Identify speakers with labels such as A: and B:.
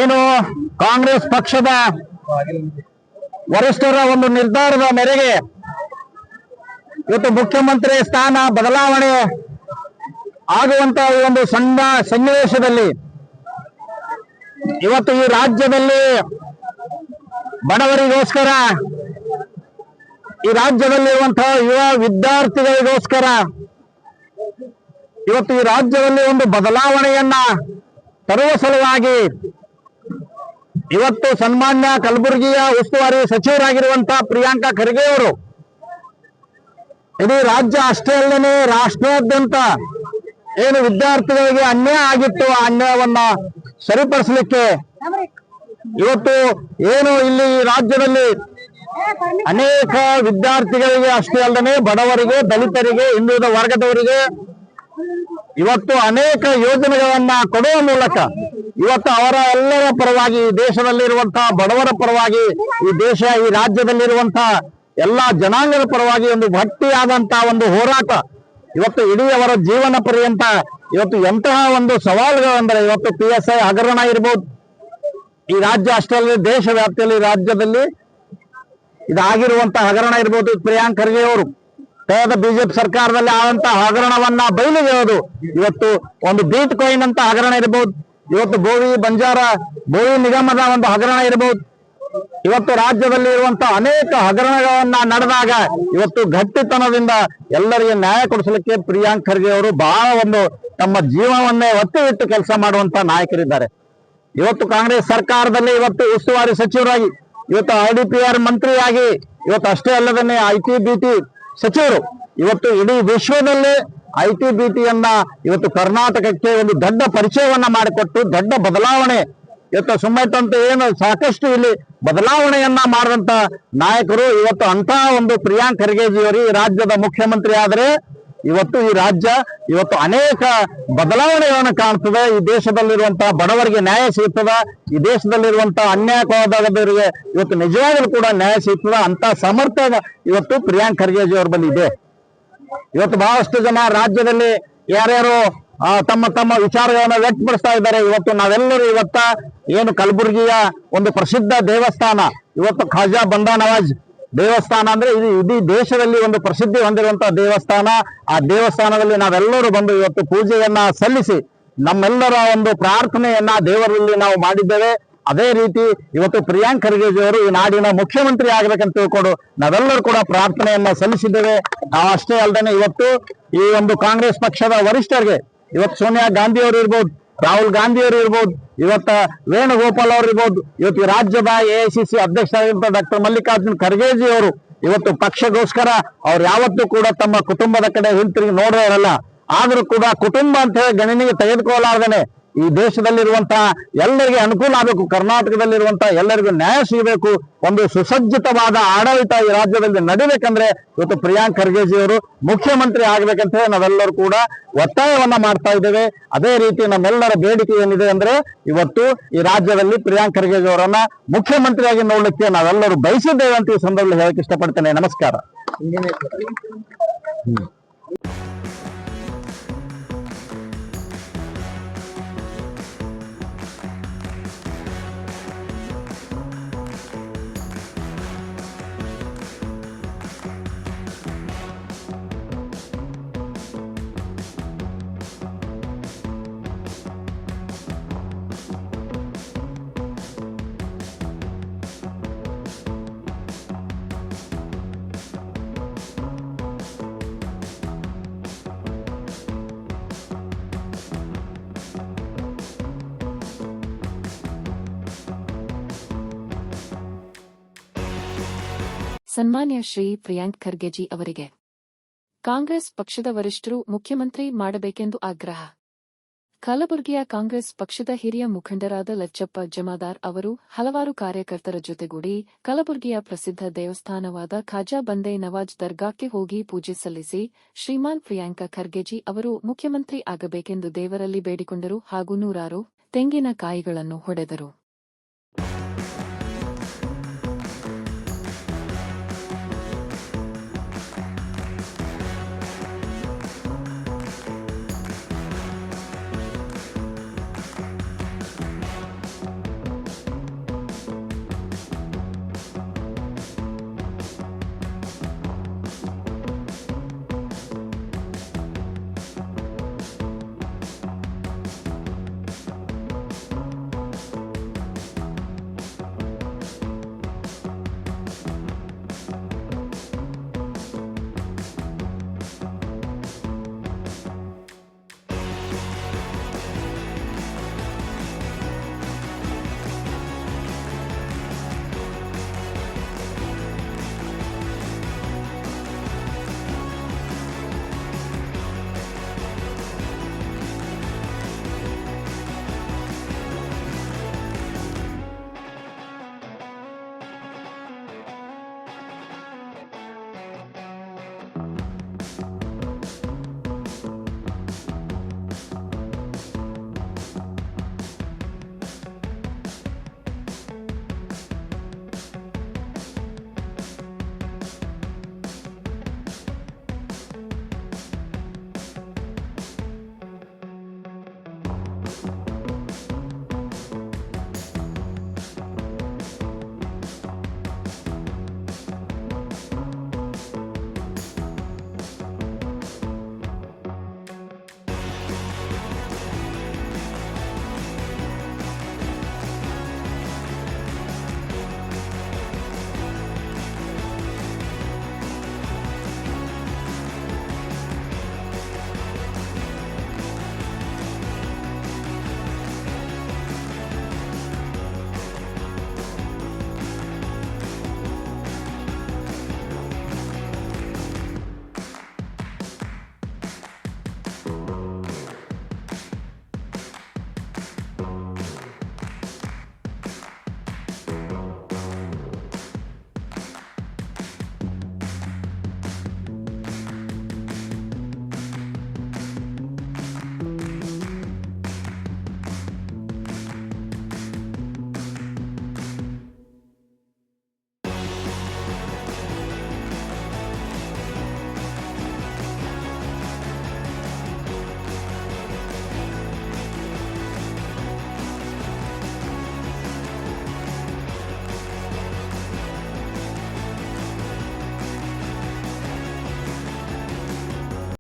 A: ಏನು ಕಾಂಗ್ರೆಸ್ ಪಕ್ಷದ ವರಿಷ್ಠರ ಒಂದು ನಿರ್ಧಾರದ ಮೇರೆಗೆ ಇವತ್ತು ಮುಖ್ಯಮಂತ್ರಿ ಸ್ಥಾನ ಬದಲಾವಣೆ ಆಗುವಂತ ಈ ಒಂದು ಸನ್ನಿವೇಶದಲ್ಲಿ ಇವತ್ತು ಈ ರಾಜ್ಯದಲ್ಲಿ ಬಡವರಿಗೋಸ್ಕರ, ಈ ರಾಜ್ಯದಲ್ಲಿರುವಂತಹ ಯುವ ವಿದ್ಯಾರ್ಥಿಗಳಿಗೋಸ್ಕರ ಇವತ್ತು ಈ ರಾಜ್ಯದಲ್ಲಿ ಒಂದು ಬದಲಾವಣೆಯನ್ನ ತರುವ ಸಲುವಾಗಿ ಇವತ್ತು ಸನ್ಮಾನ್ಯ ಕಲಬುರಗಿಯ ಉಸ್ತುವಾರಿ ಸಚಿವರಾಗಿರುವಂತಹ ಪ್ರಿಯಾಂಕಾ ಖರ್ಗೆ ಅವರು ಇಡೀ ರಾಜ್ಯ ಅಷ್ಟೇ ಅಲ್ಲದೆ ರಾಷ್ಟ್ರಾದ್ಯಂತ ಏನು ವಿದ್ಯಾರ್ಥಿಗಳಿಗೆ ಅನ್ಯಾಯ ಆಗಿತ್ತು ಆ ಅನ್ಯಾಯವನ್ನ ಸರಿಪಡಿಸಲಿಕ್ಕೆ ಇವತ್ತು ಏನು ಇಲ್ಲಿ ರಾಜ್ಯದಲ್ಲಿ ಅನೇಕ ವಿದ್ಯಾರ್ಥಿಗಳಿಗೆ ಅಷ್ಟೇ ಅಲ್ಲದೆ ಬಡವರಿಗೆ, ದಲಿತರಿಗೆ, ಹಿಂದುಳಿದ ವರ್ಗದವರಿಗೆ ಇವತ್ತು ಅನೇಕ ಯೋಜನೆಗಳನ್ನ ಕೊಡುವ ಮೂಲಕ ಇವತ್ತು ಅವರ ಎಲ್ಲರ ಪರವಾಗಿ, ದೇಶದಲ್ಲಿರುವಂತಹ ಬಡವರ ಪರವಾಗಿ, ಈ ರಾಜ್ಯದಲ್ಲಿರುವಂತಹ ಎಲ್ಲಾ ಜನಾಂಗದ ಪರವಾಗಿ ಒಂದು ಗಟ್ಟಿಯಾದಂತಹ ಒಂದು ಹೋರಾಟ ಇವತ್ತು ಇಡೀ ಅವರ ಜೀವನ ಪರ್ಯಂತ ಇವತ್ತು ಎಂತಹ ಒಂದು ಸವಾಲುಗಳಂದ್ರೆ ಇವತ್ತು PSI ಹಗರಣ ಇರ್ಬೋದು, ಈ ರಾಜ್ಯ ಅಷ್ಟೇ ಅಲ್ಲದೆ ದೇಶ ವ್ಯಾಪ್ತಿಯಲ್ಲಿ ರಾಜ್ಯದಲ್ಲಿ ಇದಾಗಿರುವಂತಹ ಹಗರಣ ಇರ್ಬೋದು. ಪ್ರಿಯಾಂಕ್ ಖರ್ಗೆ ಅವರು ಕಳೆದ ಬಿಜೆಪಿ ಸರ್ಕಾರದಲ್ಲಿ ಆದಂತಹ ಹಗರಣವನ್ನ ಬಯಲಿಗೆಳೆದು ಇವತ್ತು ಒಂದು ಬೀಟ್ ಕಾಯಿನ್ ಅಂತ ಹಗರಣ ಇರಬಹುದು, ಇವತ್ತು ಬೋವಿ ನಿಗಮದ ಒಂದು ಹಗರಣ ಇರಬಹುದು. ಇವತ್ತು ರಾಜ್ಯದಲ್ಲಿ ಇರುವಂತಹ ಅನೇಕ ಹಗರಣಗಳನ್ನ ನಡೆದಾಗ ಇವತ್ತು ಗಟ್ಟಿತನದಿಂದ ಎಲ್ಲರಿಗೆ ನ್ಯಾಯ ಕೊಡಿಸಲಿಕ್ಕೆ ಪ್ರಿಯಾಂಕ್ ಖರ್ಗೆ ಅವರು ಬಹಳ ಒಂದು ತಮ್ಮ ಜೀವವನ್ನೇ ಒತ್ತಿ ಇಟ್ಟು ಕೆಲಸ ಮಾಡುವಂತ ನಾಯಕರಿದ್ದಾರೆ. ಇವತ್ತು ಕಾಂಗ್ರೆಸ್ ಸರ್ಕಾರದಲ್ಲಿ ಇವತ್ತು ಉಸ್ತುವಾರಿ ಸಚಿವರಾಗಿ, ಇವತ್ತು IDPR ಮಂತ್ರಿಯಾಗಿ, ಇವತ್ತು ಅಷ್ಟೇ ಅಲ್ಲದೇ IT-BT ಸಚಿವರು, ಇವತ್ತು ಇಡೀ ವಿಶ್ವದಲ್ಲಿ IT-BTಯನ್ನ ಇವತ್ತು ಕರ್ನಾಟಕಕ್ಕೆ ಒಂದು ದೊಡ್ಡ ಪರಿಚಯವನ್ನ ಮಾಡಿಕೊಟ್ಟು ದೊಡ್ಡ ಬದಲಾವಣೆ ಇವತ್ತು ಸುಮ್ಮೈತಂತ ಏನು ಸಾಕಷ್ಟು ಇಲ್ಲಿ ಬದಲಾವಣೆಯನ್ನ ಮಾಡಿದಂತ ನಾಯಕರು ಇವತ್ತು ಅಂತಹ ಒಂದು ಪ್ರಿಯಾಂಕ್ ಖರ್ಗೆಜಿಯವರು ಈ ರಾಜ್ಯದ ಮುಖ್ಯಮಂತ್ರಿ ಆದರೆ ಇವತ್ತು ಈ ರಾಜ್ಯ ಇವತ್ತು ಅನೇಕ ಬದಲಾವಣೆಗಳನ್ನು ಕಾಣ್ತದೆ. ಈ ದೇಶದಲ್ಲಿರುವಂತಹ ಬಡವರಿಗೆ ನ್ಯಾಯ ಸಿಗ್ತದ, ಈ ದೇಶದಲ್ಲಿರುವಂತಹ ಅನ್ಯಾಯಕ್ಕೊಳಗಾದವರಿಗೆ ಇವತ್ತು ನಿಜವಾಗಲೂ ಕೂಡ ನ್ಯಾಯ ಸಿಗ್ತದ ಅಂತ ಸಮರ್ಥ ಇವತ್ತು ಪ್ರಿಯಾಂಕ್ ಖರ್ಗೆಜಿ ಅವ್ರ ಬಳಿ ಇದೆ. ಇವತ್ತು ಬಹಳಷ್ಟು ಜನ ರಾಜ್ಯದಲ್ಲಿ ಯಾರ್ಯಾರು ತಮ್ಮ ವಿಚಾರಗಳನ್ನ ವ್ಯಕ್ತಪಡಿಸ್ತಾ ಇದ್ದಾರೆ. ಇವತ್ತು ನಾವೆಲ್ಲರೂ ಏನು ಕಲಬುರಗಿಯ ಒಂದು ಪ್ರಸಿದ್ಧ ದೇವಸ್ಥಾನ, ಇವತ್ತು ಖಾಜಾ ಬಂದಾ ನವಾಜ್ ದೇವಸ್ಥಾನ ಅಂದ್ರೆ ಇದು ಇಡೀ ದೇಶದಲ್ಲಿ ಒಂದು ಪ್ರಸಿದ್ಧಿ ಹೊಂದಿರುವಂತಹ ದೇವಸ್ಥಾನ. ಆ ದೇವಸ್ಥಾನದಲ್ಲಿ ನಾವೆಲ್ಲರೂ ಬಂದು ಇವತ್ತು ಪೂಜೆಯನ್ನ ಸಲ್ಲಿಸಿ ನಮ್ಮೆಲ್ಲರ ಒಂದು ಪ್ರಾರ್ಥನೆಯನ್ನ ದೇವರಲ್ಲಿ ನಾವು ಮಾಡಿದ್ದೇವೆ. ಅದೇ ರೀತಿ ಇವತ್ತು ಪ್ರಿಯಾಂಕ್ ಖರ್ಗೆಜಿ ಅವರು ಈ ನಾಡಿನ ಮುಖ್ಯಮಂತ್ರಿ ಆಗ್ಬೇಕಂತ ತಿಳ್ಕೊಂಡು ನಾವೆಲ್ಲರೂ ಕೂಡ ಪ್ರಾರ್ಥನೆಯನ್ನ ಸಲ್ಲಿಸಿದ್ದೇವೆ. ನಾವು ಅಷ್ಟೇ ಅಲ್ಲದೆ ಇವತ್ತು ಈ ಒಂದು ಕಾಂಗ್ರೆಸ್ ಪಕ್ಷದ ವರಿಷ್ಠರಿಗೆ ಇವತ್ತು ಸೋನಿಯಾ ಗಾಂಧಿ ಅವರು ಇರ್ಬೋದು, ರಾಹುಲ್ ಗಾಂಧಿ ಅವರು ಇರ್ಬೋದು, ಇವತ್ತ ವೇಣುಗೋಪಾಲ್ ಅವರು ಇರ್ಬೋದು, ಇವತ್ತು ರಾಜ್ಯದ AICC ಅಧ್ಯಕ್ಷರಾಗಿರುವಂತಹ ಡಾಕ್ಟರ್ ಮಲ್ಲಿಕಾರ್ಜುನ್ ಖರ್ಗೆಜಿ ಅವರು ಇವತ್ತು ಪಕ್ಷಗೋಸ್ಕರ ಅವ್ರು ಯಾವತ್ತೂ ಕೂಡ ತಮ್ಮ ಕುಟುಂಬದ ಕಡೆ ಹಿಂತಿರುಗಿ ನೋಡೇ ಇರಲ್ಲ. ಆದ್ರೂ ಕೂಡ ಕುಟುಂಬ ಅಂತ ಹೇಳಿ ಗಣನೆಗೆ ತೆಗೆದುಕೊಳ್ಳಲಾರ್ದೇನೆ ಈ ದೇಶದಲ್ಲಿರುವಂತಹ ಎಲ್ಲರಿಗೆ ಅನುಕೂಲ ಆಗಬೇಕು, ಕರ್ನಾಟಕದಲ್ಲಿರುವಂತಹ ಎಲ್ಲರಿಗೂ ನ್ಯಾಯ ಸಿಗಬೇಕು, ಒಂದು ಸುಸಜ್ಜಿತವಾದ ಆಡಳಿತ ಈ ರಾಜ್ಯದಲ್ಲಿ ನಡಿಬೇಕಂದ್ರೆ ಇವತ್ತು ಪ್ರಿಯಾಂಕ್ ಖರ್ಗೆಜಿ ಅವರು ಮುಖ್ಯಮಂತ್ರಿ ಆಗ್ಬೇಕಂತ ಹೇಳಿ ನಾವೆಲ್ಲರೂ ಕೂಡ ಒತ್ತಾಯವನ್ನ ಮಾಡ್ತಾ ಇದ್ದೇವೆ. ಅದೇ ರೀತಿ ನಮ್ಮೆಲ್ಲರ ಬೇಡಿಕೆ ಏನಿದೆ ಅಂದ್ರೆ ಇವತ್ತು ಈ ರಾಜ್ಯದಲ್ಲಿ ಪ್ರಿಯಾಂಕ್ ಖರ್ಗೆಜಿ ಅವರನ್ನ ಮುಖ್ಯಮಂತ್ರಿಯಾಗಿ ನೋಡ್ಲಿಕ್ಕೆ ನಾವೆಲ್ಲರೂ ಬಯಸಿದ್ದೇವೆ ಅಂತ ಈ ಸಂದರ್ಭದಲ್ಲಿ ಹೇಳಕ್ ಇಷ್ಟಪಡ್ತೇನೆ. ನಮಸ್ಕಾರ.
B: ಸನ್ಮಾನ್ಯ ಶ್ರೀ ಪ್ರಿಯಾಂಕ್ ಖರ್ಗೆಜಿ ಅವರಿಗೆ ಕಾಂಗ್ರೆಸ್ ಪಕ್ಷದ ವರಿಷ್ಠರು ಮುಖ್ಯಮಂತ್ರಿ ಮಾಡಬೇಕೆಂದು ಆಗ್ರಹ. ಕಲಬುರಗಿಯ ಕಾಂಗ್ರೆಸ್ ಪಕ್ಷದ ಹಿರಿಯ ಮುಖಂಡರಾದ ಲಚ್ಚಪ್ಪ ಜಮಾದಾರ್ ಅವರು ಹಲವಾರು ಕಾರ್ಯಕರ್ತರ ಜೊತೆಗೂಡಿ ಕಲಬುರಗಿಯ ಪ್ರಸಿದ್ಧ ದೇವಸ್ಥಾನವಾದ ಖಾಜಾ ಬಂದೇ ನವಾಜ್ ದರ್ಗಾಕ್ಕೆ ಹೋಗಿ ಪೂಜೆ ಸಲ್ಲಿಸಿ ಶ್ರೀಮಾನ್ ಪ್ರಿಯಾಂಕ ಖರ್ಗೆಜಿ ಅವರು ಮುಖ್ಯಮಂತ್ರಿ ಆಗಬೇಕೆಂದು ದೇವರಲ್ಲಿ ಬೇಡಿಕೊಂಡರು ಹಾಗೂ ನೂರಾರು ತೆಂಗಿನ ಕಾಯಿಗಳನ್ನು ಹೊಡೆದರು.